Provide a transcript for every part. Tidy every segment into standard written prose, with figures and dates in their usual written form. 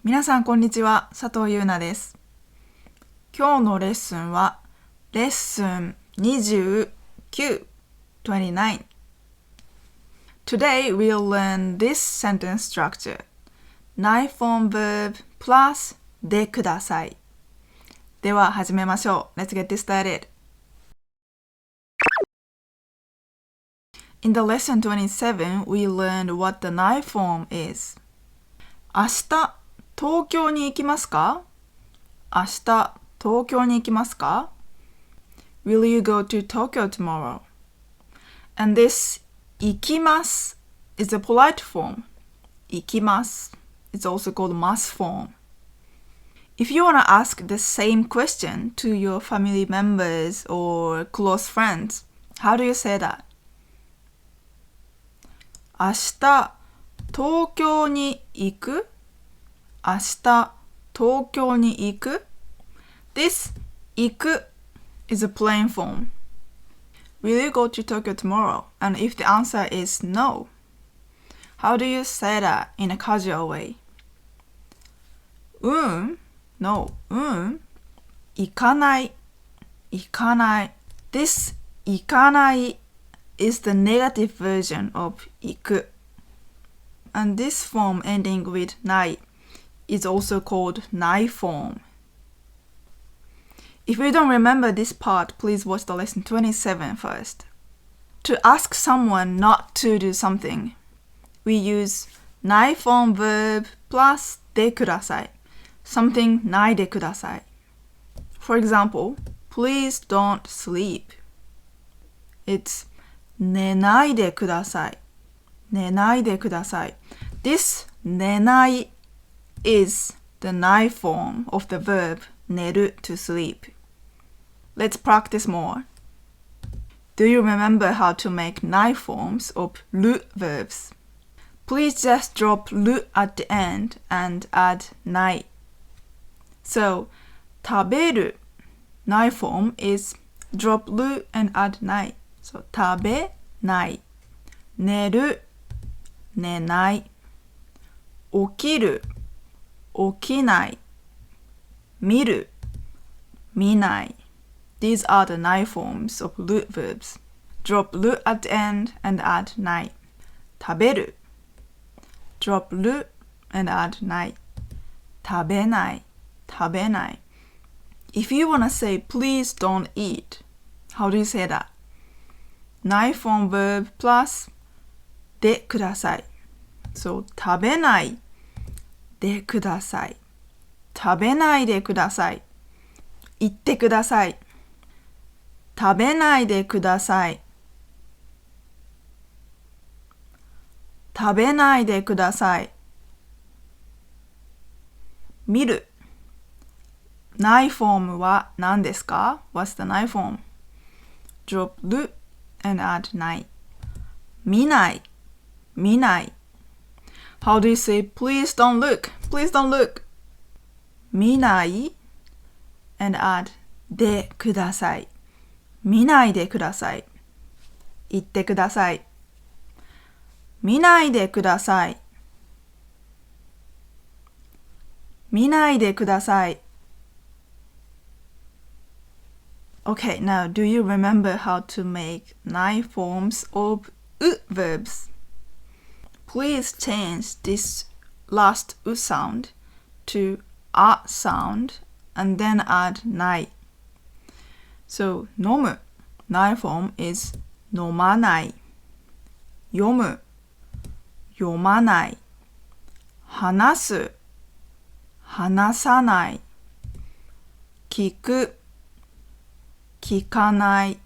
皆さんこんにちは、佐藤優奈です。今日のレッスンはレッスン29 29. Today we'll learn this sentence structure. Nine form verb plus でください。では始めましょう。Let's get this started. In the lesson 27, we learned what the nine form is. 明日、東京に行きますか？明日、東京に行きますか？ Will you go to Tokyo tomorrow? And this 行きます is a polite form. 行きます It's also called must form. If you want to ask the same question to your family members or close friends, how do you say that? 明日、東京に行く？明日、東京に行く？ This 行く is a plain form. Will you go to Tokyo tomorrow? And if the answer is no, how do you say that in a casual way? No, 行かない、行かない。This 行かない is the negative version of 行く。And this form ending with ない is also called ない form. If you don't remember this part, please watch the lesson 27 first. To ask someone not to do something, we use ない form verb plus でください。something ないでください。For example, please don't sleep. It's 寝ないでください。寝ないでください。This 寝ない is the ない form of the verb 寝る to sleep. Let's practice more. Do you remember how to make ない forms of る verbs? Please just drop る at the end and add ない。So, 食べる ない form is drop る and add ない。So, 食べない。寝る寝ない。起きる起きない。見る見ない。These are the ない forms of る verbs. Drop る at the end and add ない。食べる Drop る and add ない。食べない食べない。If you want to say please don't eat, how do you say that? ない form verb plus でください。So 食べないでください。食べないでください。言ってください。食べないでください。食べないでください。見る。ない form は何ですか？ What's the ない form? Drop る and add ない。見ない。見ない。How do you say please don't look? Please don't look. 見ない and add でください。見ないでください。言ってください。見ないでください。見ないでください。Okay, now do you remember how to make ない forms of う verbs? Please change this last う sound to あ sound and then add ない。So, 飲む ない form is 飲まない。読む読まない。話す話さない。聞く聞かない。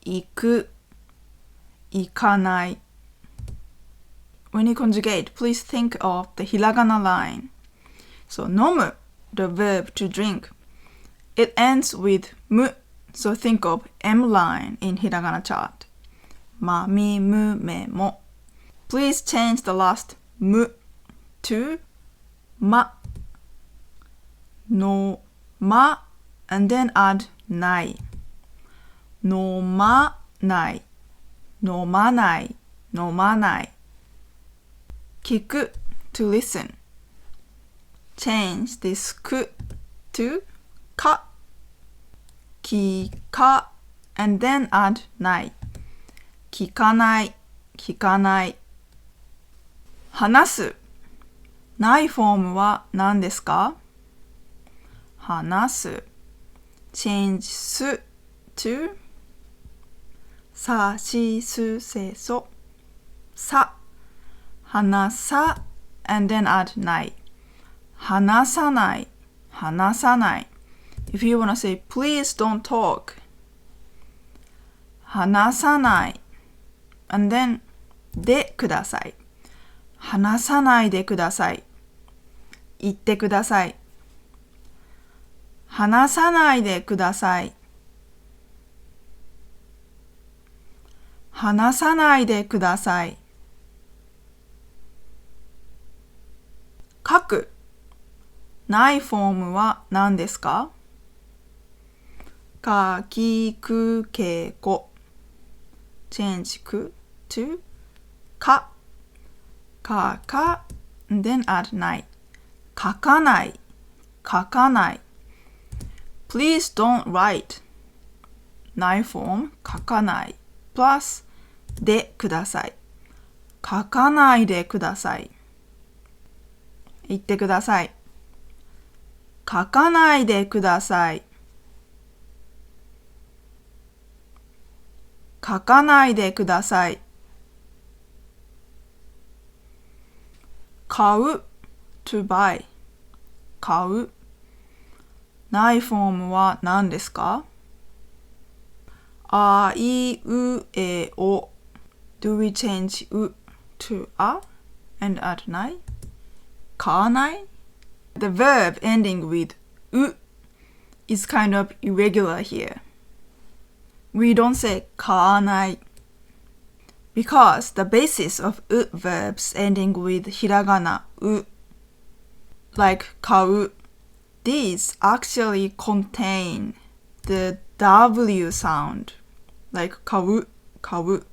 行く行かない。When you conjugate, please think of the hiragana line. So, 飲む the verb to drink. It ends with む so think of M line in hiragana chart. まみむめも。Please change the last む to まのま and then add ない飲まない飲まない飲まない聞く to listen change this く to か、聞か and then add ない。聞かない、聞かない。話す。ないフォームは何ですか？話す。change す to さしすせそ。さ。話さ and then add ない。話さない、話さない。If you wanna say please don't talk 話さない and then でください。話さないでください。言ってください。話さないでください。話さないでください。書く。ないフォームは何ですか？か、き、く、け、こ。change く to か。か、か、then add ない。書かない。書かない。Please don't write ないフォーム書かない plus でください。書かないでください。言ってください。書かないでください。書かないでください。買う to buy 買う。ないフォームは何ですか？あいうえお。Do we change う to あ and add ない？買わない？ The verb ending with う is kind of irregular here. We don't say 買わない because the basis of う verbs ending with ひらがなう like 買う these actually contain the W sound, like 買う、買う.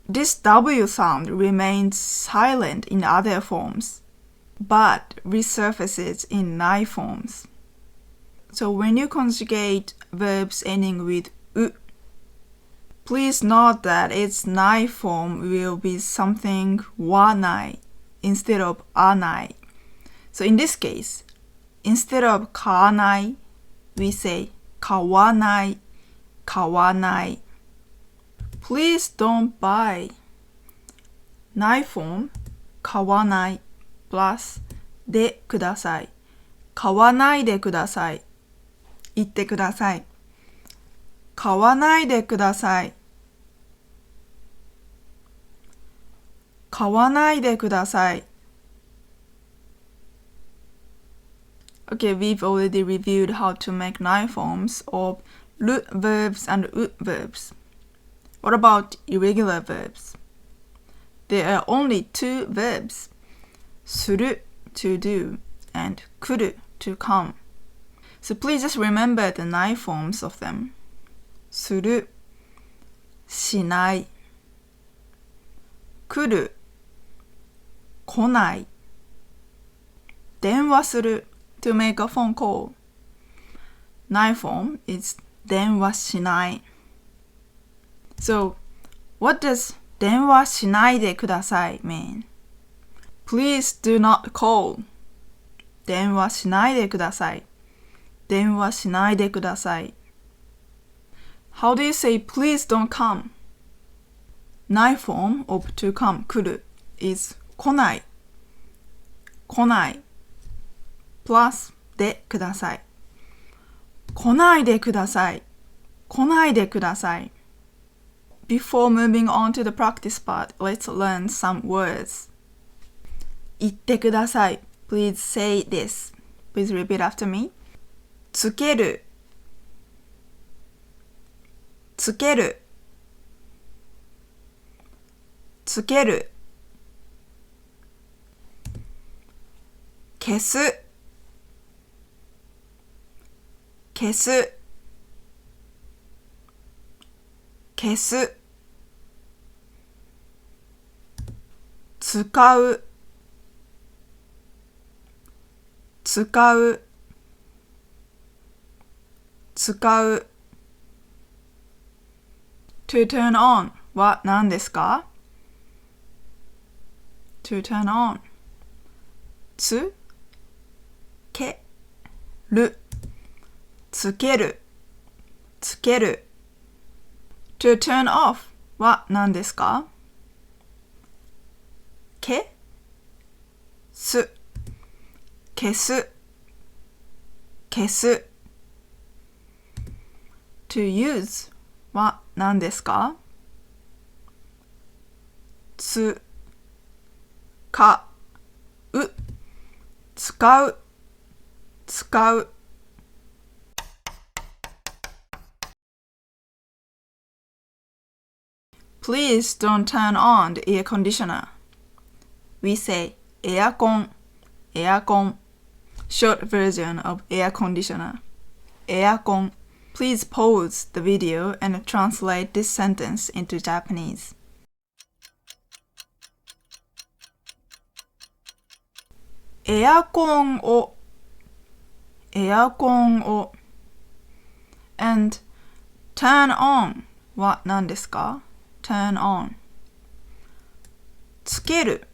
This W sound remains silent in other forms, but resurfaces in ない forms. So when you conjugate verbs ending with う, please note that its ない form will be something はない instead of あない. So in this case, instead of 買わない we say 買わない、買わない。Please don't buy ないフォーム買わない plus でください。買わないでください。言ってください。買わないでください。買わないでください。Okay, we've already reviewed how to make ない forms of る verbs and う verbs. What about irregular verbs? There are only two verbs, する to do and 来る to come. So please just remember the ない forms of them. する、しない、来る、来ない、電話する to make a phone call. ない form is 電話しない。So, what does 電話しないでください mean? Please do not call. 電話しないでください。電話しないでください。How do you say please don't come? ない form of to come 来る is 来ない。来ない。plus でください。来ないでください。来ないでください。Before moving on to the practice part, let's learn some words. 言ってください。Please say this. Please repeat after me. つける。つける。つける。消す。消す。消す。使う。使う、使う。to turn on は何ですか？ to turn on つける、つける、つける。to turn off は何ですか？消す、消す、消す。to use は何ですか？つかう、使う、使う。Please don't turn on the air conditioner. We say エアコン、エアコン。Short version of air conditioner. エアコン。Please pause the video and translate this sentence into Japanese. エアコンを、エアコンを。and turn on は何ですか？ turn on つける、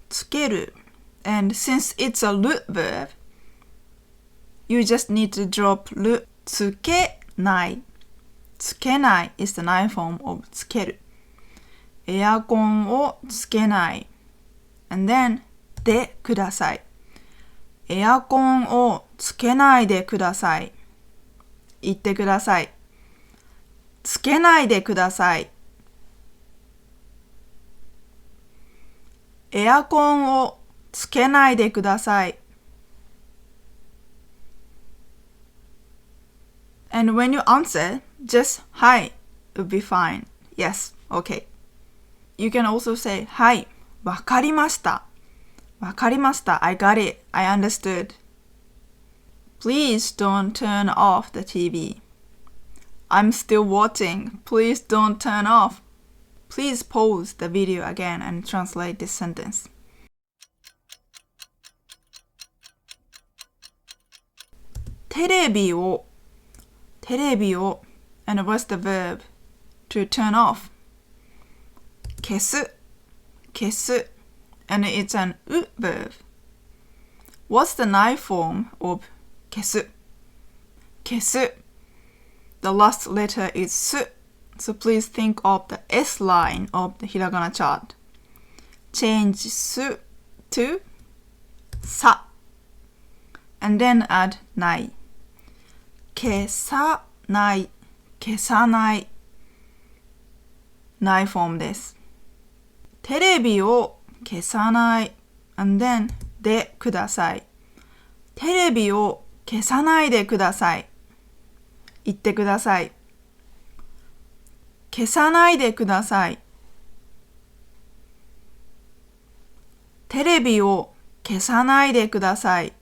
つける。and since it's a root verb, you just need to drop る。つけない。つけない is the noun form of つける。エアコンをつけない。and then でください。エアコンをつけないでください。言ってください。つけないでください。エアコンをつけないでください。And when you answer, just はい would be fine. Yes, okay. You can also say はい、わかりました。わかりました。I got it. I understood. Please don't turn off the TV. I'm still watching. Please don't turn off. Please pause the video again and translate this sentence. テレビを、テレビを and what's the verb to turn off? 消す、消す and it's an う verb. What's the noun form of 消す？消す The last letter is す So please think of the S line of the hiragana chart. Change す to さ and then add ない。消さない、消さない。ないフォームです。テレビを消さない and then でください。テレビを消さないでください。言ってください。消さないでください。テレビを消さないでください。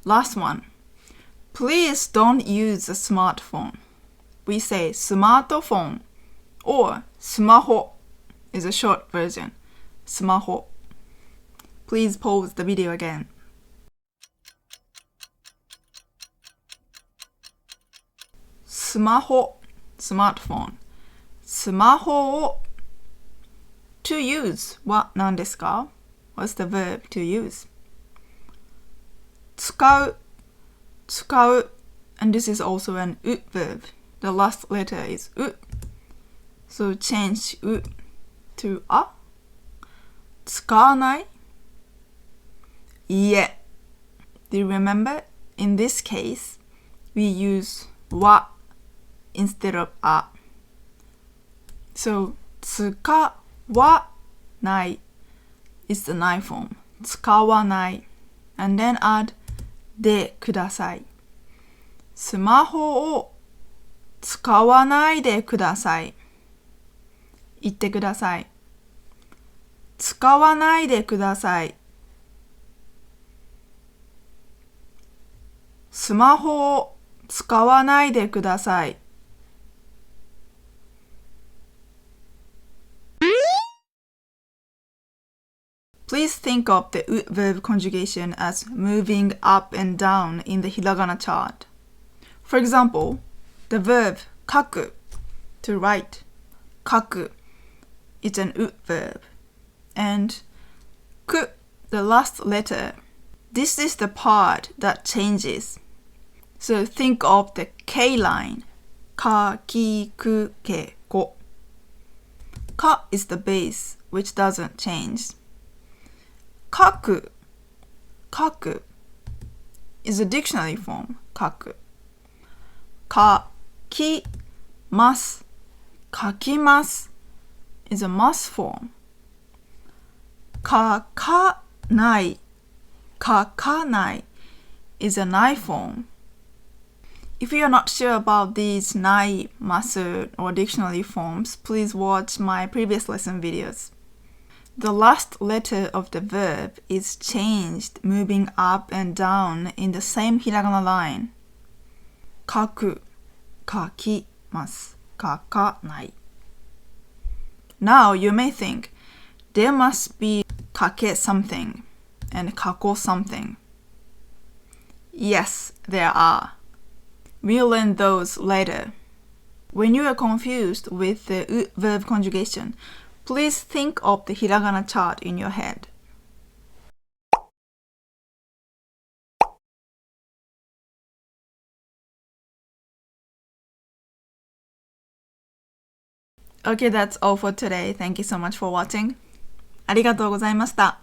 Last one. Please don't use a smartphone. We say smartphone or スマホ is a short version. スマホ Please pause the video again. スマホ smartphone スマホを to use は何ですか？ What's the verb to use? 使う使う and this is also an う verb. The last letter is う So change う to あ使わないいいえ Do you remember? In this case, we use は instead of あ So 使わない is the noun form 使わない and then add でくださいスマホを使わないでください言ってください使わないでくださいスマホを使わないでください please think of the u verb conjugation as moving up and down in the hiragana chart. For example, the verb 書く to write, 書く is an u verb, and く the last letter. This is the part that changes. So think of the K line. かきくけこ. Ka is the base, which doesn't change. 書く is a dictionary form. 書く 書きます書きます is a must form. 書かない書かない is a nai form. If you are not sure about these nai, masu, or dictionary forms, please watch my previous lesson videos. The last letter of the verb is changed, moving up and down in the same hiragana line. 書く書きます書かない Now you may think, there must be 書け something and 書こ something. Yes, there are. We'll learn those later. When you are confused with the u verb conjugation, please think of the hiragana chart in your head. Okay, that's all for today. Thank you so much for watching. ありがとうございました。